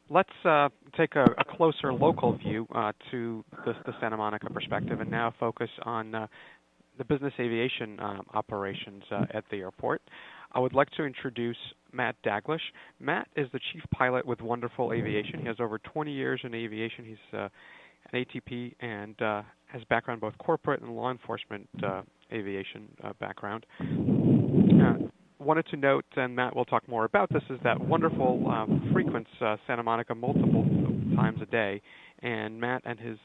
let's take a closer local view to the Santa Monica perspective and now focus on the business aviation operations at the airport. I would like to introduce Matt Daglish. Matt is the chief pilot with Wonderful Aviation. He has over 20 years in aviation. He's an ATP and has background both corporate and law enforcement aviation background. Wanted to note, and Matt will talk more about this, is that Wonderful frequents Santa Monica multiple times a day, and Matt and his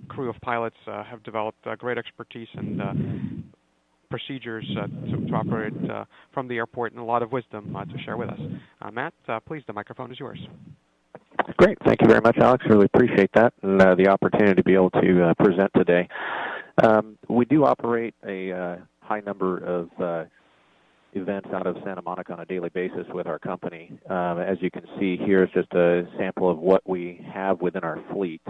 crew of pilots have developed great expertise and procedures to operate from the airport and a lot of wisdom to share with us. Matt, please, the microphone is yours. Great. Thank you very much, Alex. Really appreciate that and the opportunity to be able to present today. We do operate a high number of events out of Santa Monica on a daily basis with our company. As you can see here is just a sample of what we have within our fleet.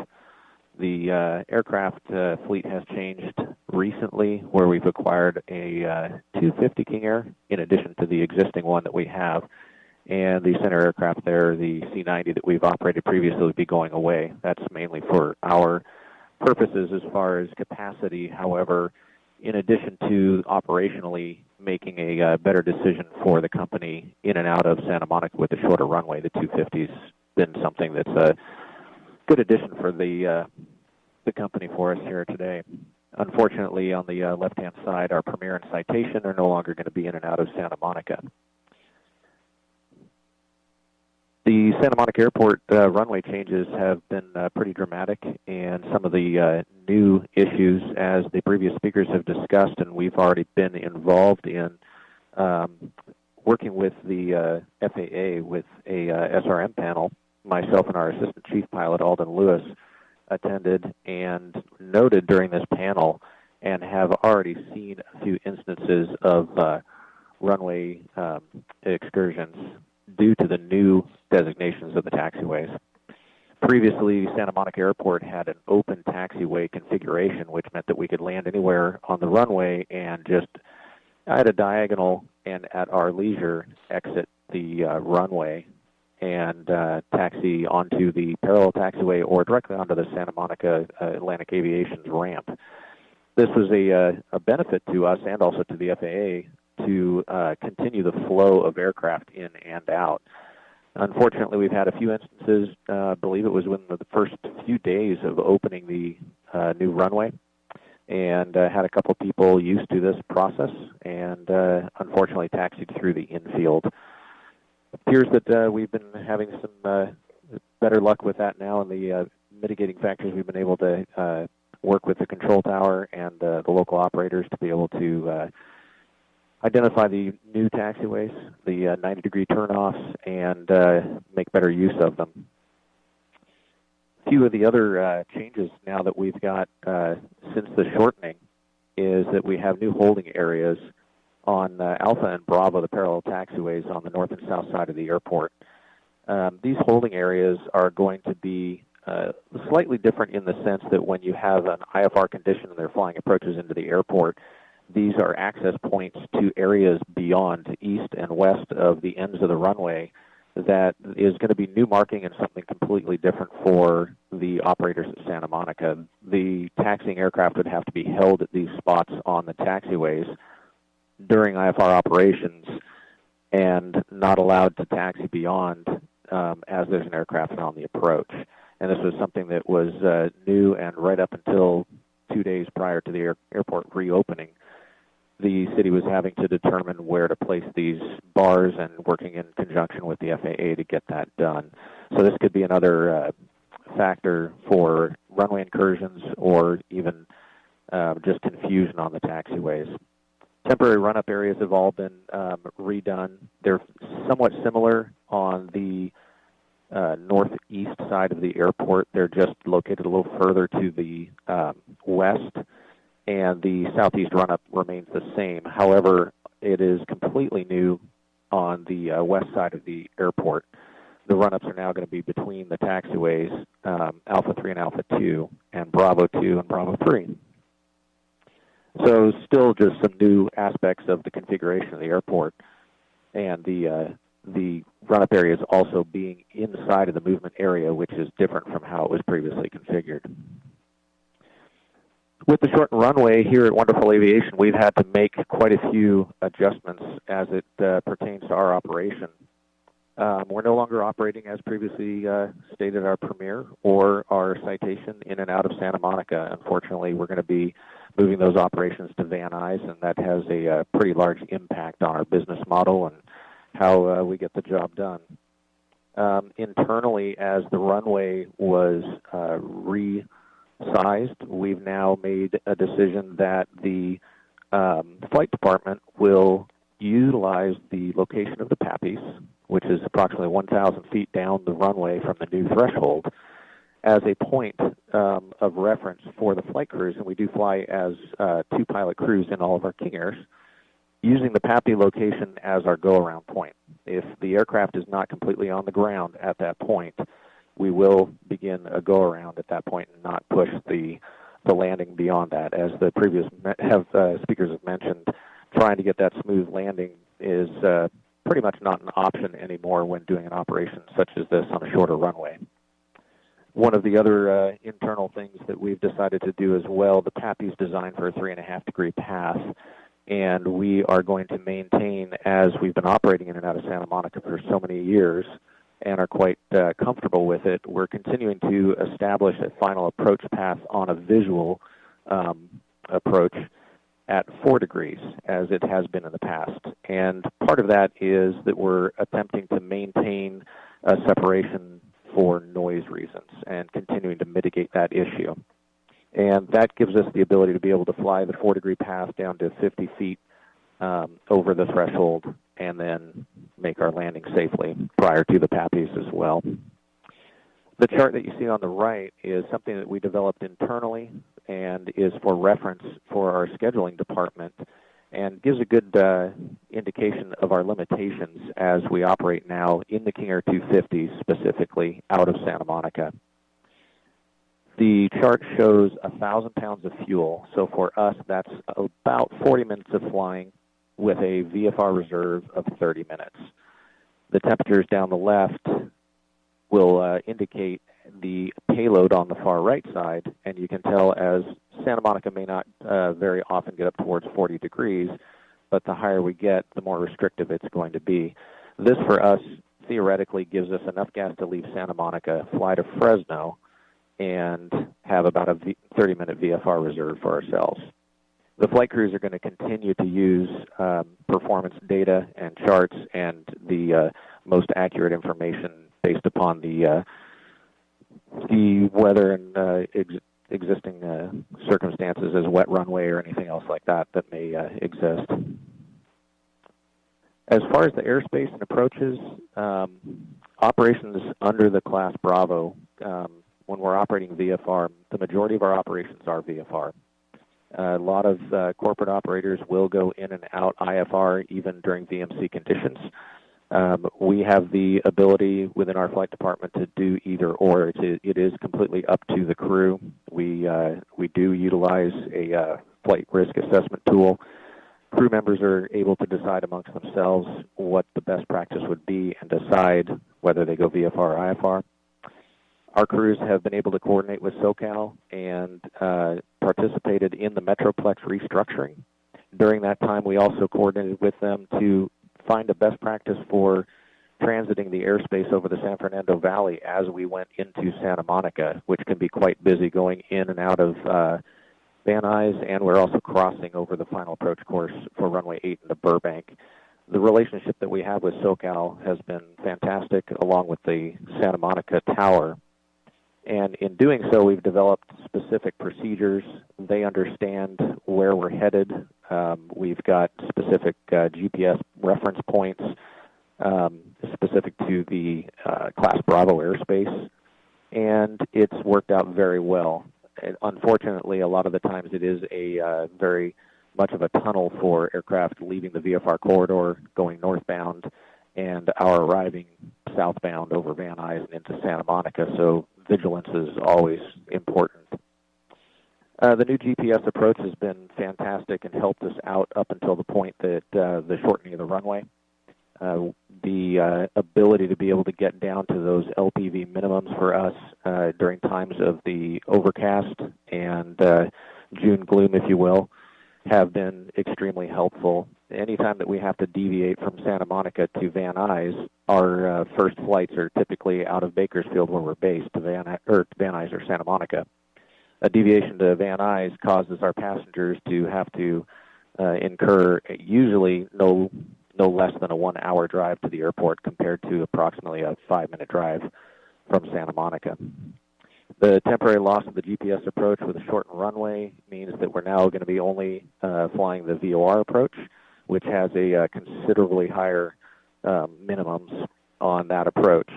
The aircraft fleet has changed recently, where we've acquired a 250 King Air in addition to the existing one that we have. And the center aircraft there, the C-90 that we've operated previously, would be going away. That's mainly for our purposes as far as capacity. However, in addition to operationally making a better decision for the company in and out of Santa Monica with the shorter runway, the 250's been something that's a good addition for the company for us here today. Unfortunately, on the left-hand side, our Premier and Citation are no longer going to be in and out of Santa Monica. The Santa Monica Airport runway changes have been pretty dramatic, and some of the new issues, as the previous speakers have discussed, and we've already been involved in working with the FAA with a SRM panel. Myself and our assistant chief pilot, Alden Lewis, attended and noted during this panel and have already seen a few instances of runway excursions due to the new designations of the taxiways. Previously, Santa Monica Airport had an open taxiway configuration, which meant that we could land anywhere on the runway and just at a diagonal and at our leisure exit the runway and taxi onto the parallel taxiway or directly onto the Santa Monica Atlantic Aviation's ramp. This was a benefit to us and also to the FAA to continue the flow of aircraft in and out. Unfortunately, we've had a few instances, I believe it was within the first few days of opening the new runway, and had a couple people used to this process and unfortunately taxied through the infield. It appears that we've been having some better luck with that now, and the mitigating factors we've been able to work with the control tower and the local operators to be able to identify the new taxiways, the 90-degree turnoffs, and make better use of them. A few of the other changes now that we've got since the shortening is that we have new holding areas on Alpha and Bravo, the parallel taxiways on the north and south side of the airport. These holding areas are going to be slightly different in the sense that when you have an IFR condition and they're flying approaches into the airport, these are access points to areas beyond, east and west of the ends of the runway that is going to be new marking and something completely different for the operators at Santa Monica. The taxiing aircraft would have to be held at these spots on the taxiways during IFR operations and not allowed to taxi beyond as there's an aircraft on the approach. And this was something that was new, and right up until 2 days prior to the airport reopening, the city was having to determine where to place these bars and working in conjunction with the FAA to get that done. So this could be another factor for runway incursions or even just confusion on the taxiways. Temporary run-up areas have all been redone. They're somewhat similar on the northeast side of the airport. They're just located a little further to the west, and the southeast run-up remains the same. However, it is completely new on the west side of the airport. The run-ups are now going to be between the taxiways, Alpha 3 and Alpha 2, and Bravo 2 and Bravo 3. So still just some new aspects of the configuration of the airport and the the run-up area is also being inside of the movement area, which is different from how it was previously configured. With the shortened runway here at Wonderful Aviation, we've had to make quite a few adjustments as it pertains to our operation. We're no longer operating, as previously stated, our Premier or our Citation in and out of Santa Monica. Unfortunately, we're going to be moving those operations to Van Nuys, and that has a pretty large impact on our business model and how we get the job done. Internally, as the runway was resized, we've now made a decision that the flight department will utilize the location of the PAPIs, which is approximately 1,000 feet down the runway from the new threshold, as a point of reference for the flight crews. And we do fly as two pilot crews in all of our King Airs, using the PAPI location as our go-around point. If the aircraft is not completely on the ground at that point, we will begin a go-around at that point and not push the landing beyond that. As the previous speakers have mentioned, trying to get that smooth landing is pretty much not an option anymore when doing an operation such as this on a shorter runway. One of the other internal things that we've decided to do as well, the PAPI is designed for a 3.5-degree path, and we are going to maintain, as we've been operating in and out of Santa Monica for so many years and are quite comfortable with it, we're continuing to establish a final approach path on a visual approach at 4 degrees, as it has been in the past. And part of that is that we're attempting to maintain a separation for noise reasons and continuing to mitigate that issue. And that gives us the ability to be able to fly the 4-degree path down to 50 feet over the threshold and then make our landing safely prior to the PAPIs as well. The chart that you see on the right is something that we developed internally and is for reference for our scheduling department and gives a good indication of our limitations as we operate now in the King Air 250s, specifically out of Santa Monica. The chart shows 1,000 pounds of fuel. So for us, that's about 40 minutes of flying with a VFR reserve of 30 minutes. The temperatures down the left will indicate the payload on the far right side, and you can tell as Santa Monica may not very often get up towards 40 degrees, but the higher we get, the more restrictive it's going to be. This, for us, theoretically gives us enough gas to leave Santa Monica, fly to Fresno, and have about a 30-minute VFR reserve for ourselves. The flight crews are going to continue to use performance data and charts and the most accurate information based upon the weather and existing circumstances as wet runway or anything else like that that may exist. As far as the airspace and approaches, operations under the Class Bravo, when we're operating VFR, the majority of our operations are VFR. A lot of corporate operators will go in and out IFR even during VMC conditions. We have the ability within our flight department to do either or. It is completely up to the crew. We do utilize a flight risk assessment tool. Crew members are able to decide amongst themselves what the best practice would be and decide whether they go VFR or IFR. Our crews have been able to coordinate with SoCal and participated in the Metroplex restructuring. During that time, we also coordinated with them to find a best practice for transiting the airspace over the San Fernando Valley as we went into Santa Monica, which can be quite busy going in and out of Van Nuys, and we're also crossing over the final approach course for runway 8 into Burbank. The relationship that we have with SoCal has been fantastic, along with the Santa Monica Tower. And in doing so, we've developed specific procedures. They understand where we're headed. We've got specific GPS reference points specific to the Class Bravo airspace, and it's worked out very well. Unfortunately, a lot of the times it is a very much of a tunnel for aircraft leaving the VFR corridor, going northbound, and our arriving southbound over Van Nuys and into Santa Monica, so vigilance is always important. The new GPS approach has been fantastic and helped us out up until the point that the shortening of the runway. The ability to be able to get down to those LPV minimums for us during times of the overcast and June gloom, if you will, have been extremely helpful. Anytime that we have to deviate from Santa Monica to Van Nuys, our first flights are typically out of Bakersfield, where we're based, to Van Nuys or Santa Monica. A deviation to Van Nuys causes our passengers to have to incur usually no less than a 1-hour drive to the airport compared to approximately a 5-minute drive from Santa Monica. The temporary loss of the GPS approach with a shortened runway means that we're now going to be only flying the VOR approach, which has a considerably higher minimums on that approach.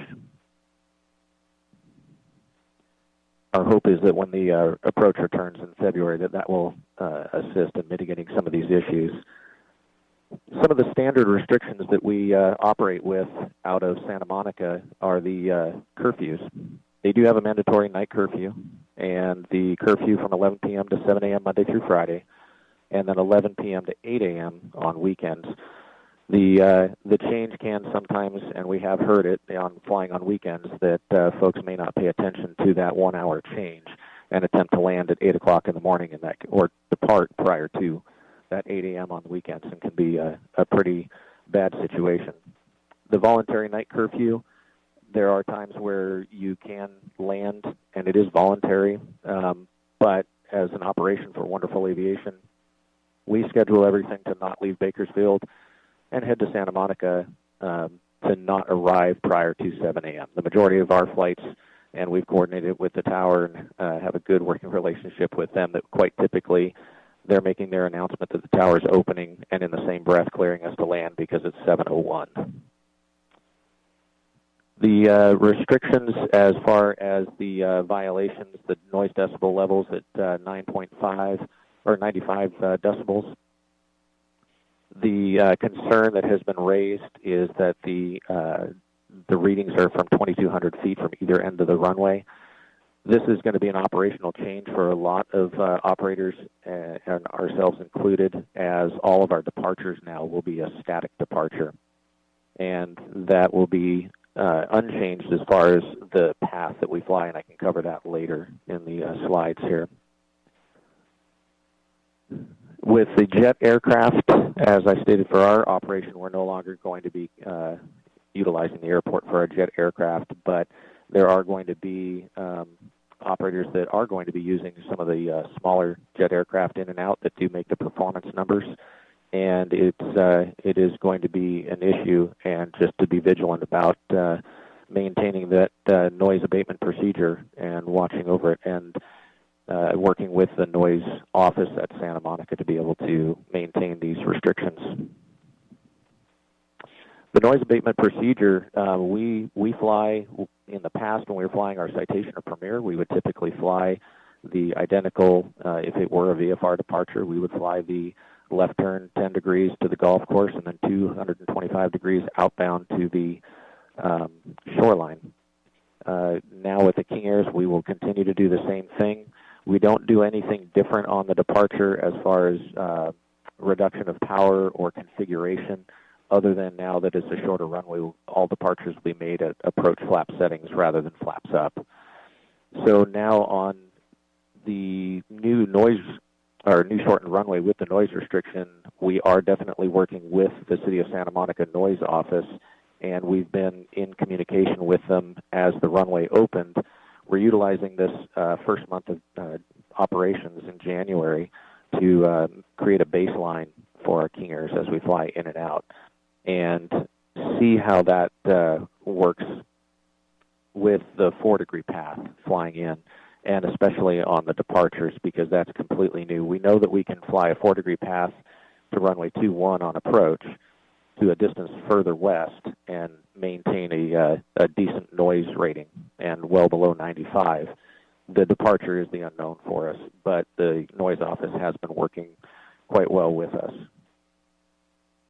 Our hope is that when the approach returns in February, that will assist in mitigating some of these issues. Some of the standard restrictions that we operate with out of Santa Monica are the curfews. They do have a mandatory night curfew, and the curfew from 11 p.m. to 7 a.m. Monday through Friday, and then 11 p.m. to 8 a.m. on weekends. The change can sometimes, and we have heard it on flying on weekends, that folks may not pay attention to that 1-hour change and attempt to land at 8 o'clock in the morning or depart prior to that 8 a.m. on the weekends, and can be a pretty bad situation. The voluntary night curfew, there are times where you can land, and it is voluntary, but as an operation for Wonderful Aviation, we schedule everything to not leave Bakersfield and head to Santa Monica to not arrive prior to 7 a.m. The majority of our flights, and we've coordinated with the tower and have a good working relationship with them, that quite typically they're making their announcement that the tower is opening and in the same breath clearing us to land because it's 7:01. The restrictions as far as the violations, the noise decibel levels at 9.5 or 95 decibels. The concern that has been raised is that the readings are from 2,200 feet from either end of the runway. This is going to be an operational change for a lot of operators, and ourselves included, as all of our departures now will be a static departure. And that will be unchanged as far as the path that we fly, and I can cover that later in the slides here. With the jet aircraft, as I stated, for our operation, we're no longer going to be utilizing the airport for our jet aircraft, but there are going to be operators that are going to be using some of the smaller jet aircraft in and out that do make the performance numbers, and it is going to be an issue, and just to be vigilant about maintaining that noise abatement procedure and watching over it, and working with the noise office at Santa Monica to be able to maintain these restrictions. The noise abatement procedure, we fly in the past when we were flying our Citation or Premier, we would typically fly the identical, if it were a VFR departure, we would fly the left turn 10 degrees to the golf course and then 225 degrees outbound to the shoreline. Now with the King Airs, we will continue to do the same thing. We don't do anything different on the departure as far as reduction of power or configuration, other than now that it's a shorter runway, all departures will be made at approach flap settings rather than flaps up. So now on the new new shortened runway with the noise restriction, we are definitely working with the City of Santa Monica Noise Office, and we've been in communication with them as the runway opened. We're utilizing this first month of operations in January to create a baseline for our King Airs as we fly in and out, and see how that works with the 4-degree path flying in, and especially on the departures, because that's completely new. We know that we can fly a 4-degree path to runway 21 on approach to a distance further west and maintain a decent noise rating and well below 95. The departure is the unknown for us, but the noise office has been working quite well with us.